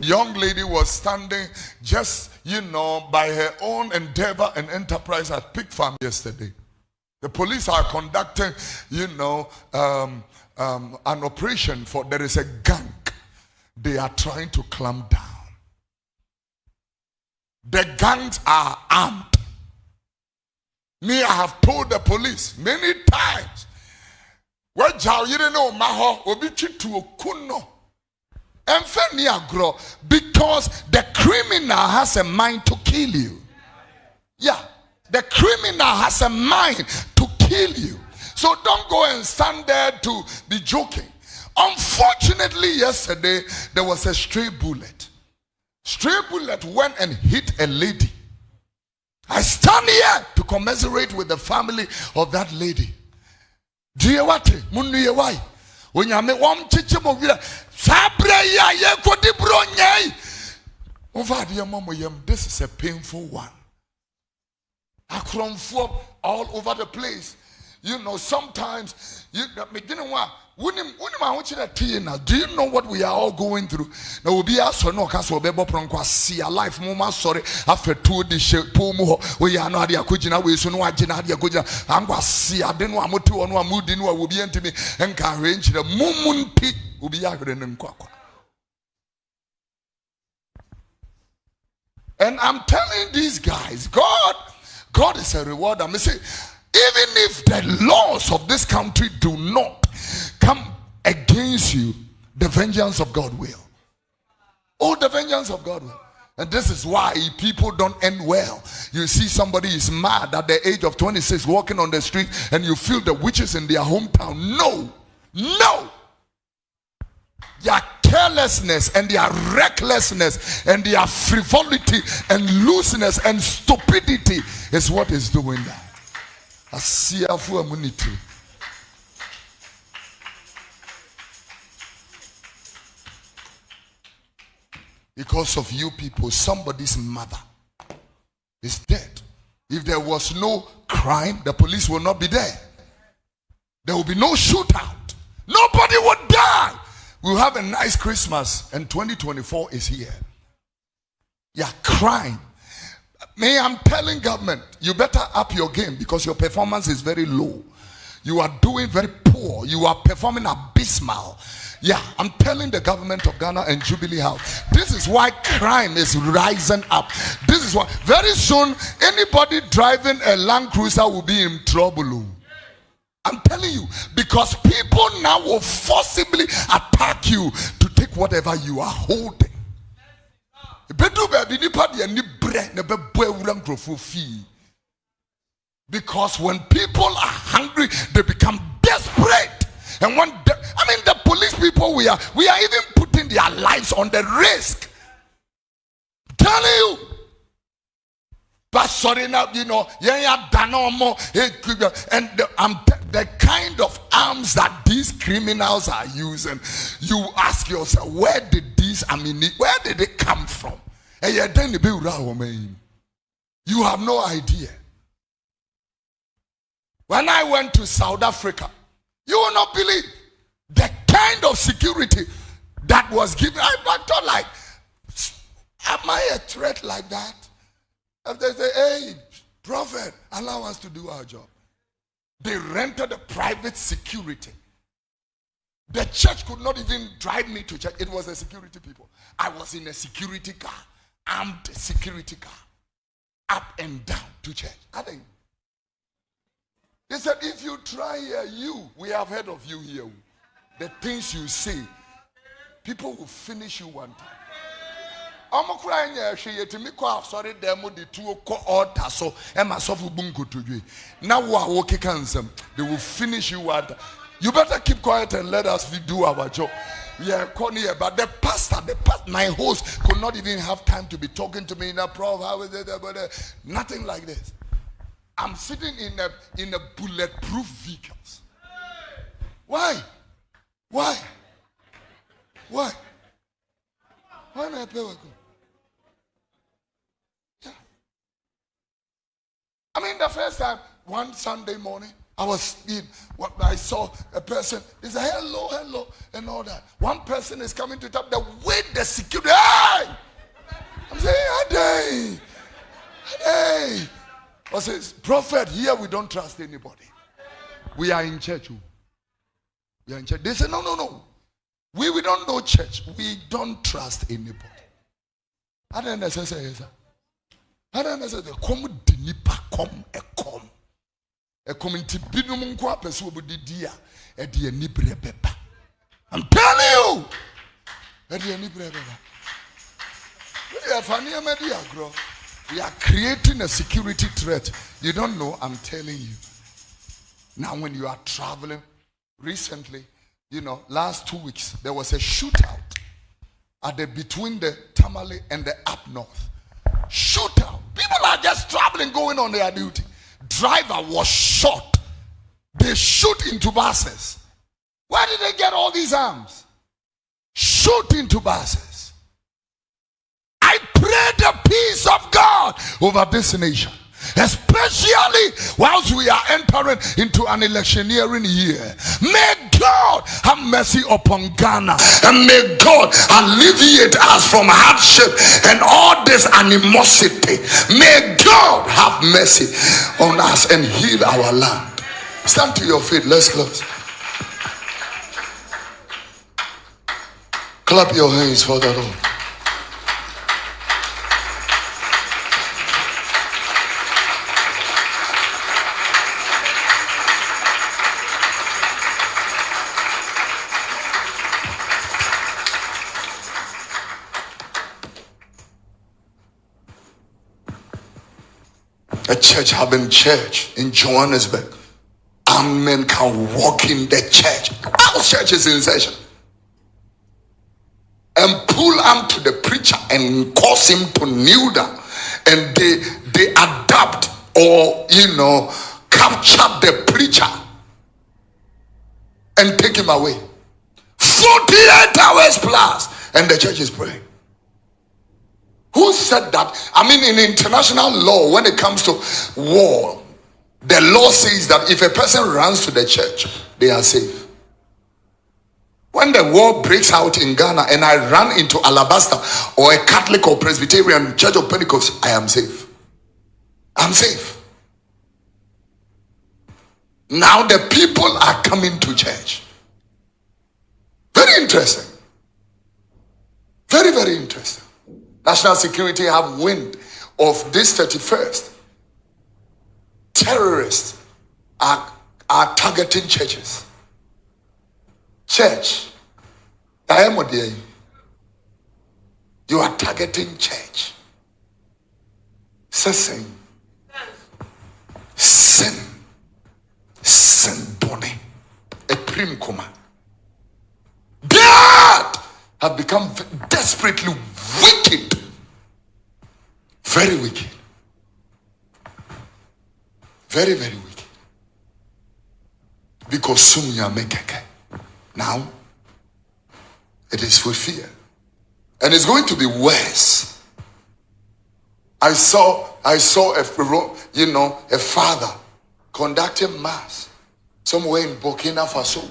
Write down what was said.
Young lady was standing just, by her own endeavor and enterprise at Pig Farm yesterday. The police are conducting, an operation for, there is a gang. They are trying to clamp down. The gangs are armed. Me, I have told the police many times. Because the criminal has a mind to kill you. Yeah, the criminal has a mind to kill you. So don't go and stand there to be joking. Unfortunately, yesterday, there was a stray bullet. Stray bullet went and hit a lady. I stand here to commiserate with the family of that lady. Diewate, mundu yewai. Onyame wam chiche mo vira. Sabre ya ye kodi bronye. This is a painful one. Akromfo all over the place. Sometimes do you know what we are all going through? Now will be asked no caso bebo pronko see a life mama sorry after 2 the pomo we are not akujina we so no agina dia kujina angwa see adenu amotu ono amudi no will be ntimi enka arrange the mumun pi will be agre nkwakwa. And I'm telling these guys, God is a rewarder. I say, even if the laws of this country do not come against you, the vengeance of God will. Oh, the vengeance of God will. And this is why people don't end well. You see somebody is mad at the age of 26 walking on the street and you feel the witches in their hometown. No. Their carelessness and their recklessness and their frivolity and looseness and stupidity is what is doing that. Because of you people, somebody's mother is dead. If there was no crime, the police will not be there. There will be no shootout. Nobody would die. We'll have a nice Christmas, and 2024 is here. Yeah, crime. I'm telling government, you better up your game because your performance is very low. You are doing very poor. You are performing abysmal. Yeah, I'm telling the government of Ghana and Jubilee House, this is why crime is rising up. This is why very soon anybody driving a Land Cruiser will be in trouble. I'm telling you, because people now will forcibly attack you to take whatever you are holding. Because when people are hungry, they become desperate. And when the police people, we are even putting their lives on the risk. I'm telling you. But sorry now, and the kind of arms that these criminals are using, you ask yourself, where did they come from? You have no idea. When I went to South Africa, you will not believe the kind of security that was given. I thought, like, am I a threat like that? If they say, hey, prophet, allow us to do our job. They rented a private security. The church could not even drive me to church. It was the security people. I was in a security car, armed security car, up and down to church. They said, if you try here, we have heard of you here. The things you say, people will finish you one time. I'm crying here. Sorry, demo the 2 altar so now we are working handsome. They will finish you one time. You better keep quiet and let us do our job. We are calling here, but the pastor, my host could not even have time to be talking to me in a prof. How is it? Nothing like this. I'm sitting in a bulletproof vehicles. Why? Why not pay with? Yeah. The first time, one Sunday morning, I saw a person, they said, hello, hello, and all that. One person is coming to tap the way the security, hey! I'm saying, hey! I says, prophet, here we don't trust anybody. We are in church. We are in church. They say, no. We don't know church. We don't trust anybody. I don't know. I don't know. Come dinipa come a come. A community binum kwa pesu obudidia e de ani brebeba. I'm telling you. E de ani brebeba. We are OhenebaMedia grow. We are creating a security threat. You don't know, I'm telling you. Now when you are traveling, recently, last 2 weeks, there was a shootout between the Tamale and the up north. Shootout. People are just traveling, going on their duty. Driver was shot. They shoot into buses. Where did they get all these arms? Shoot into buses. I pray the peace of God over this nation, especially whilst we are entering into an electioneering year. May God have mercy upon Ghana, and may God alleviate us from hardship and all this animosity. May God have mercy on us and heal our land. Stand to your feet. Let's close. Clap your hands for the Lord. A church having church in Johannesburg. And men can walk in the church. Our church is in session. And pull arm to the preacher and cause him to kneel down. And they adapt or capture the preacher and take him away. 48 hours plus. And the church is praying. Who said that? I mean, in international law, when it comes to war, the law says that if a person runs to the church, they are safe. When the war breaks out in Ghana and I run into Alabaster or a Catholic or Presbyterian Church of Pentecost, I am safe. I'm safe. Now the people are coming to church. Very interesting. Very, very interesting. National security have wind of this 31st. Terrorists are targeting churches. Church. You are targeting church. Sin. Sin body. A prim coma. God have become desperately wicked. Very wicked. Very, very wicked. Because soon you are making. Now it is fulfilled. And it's going to be worse. I saw a father conducting mass somewhere in Burkina Faso.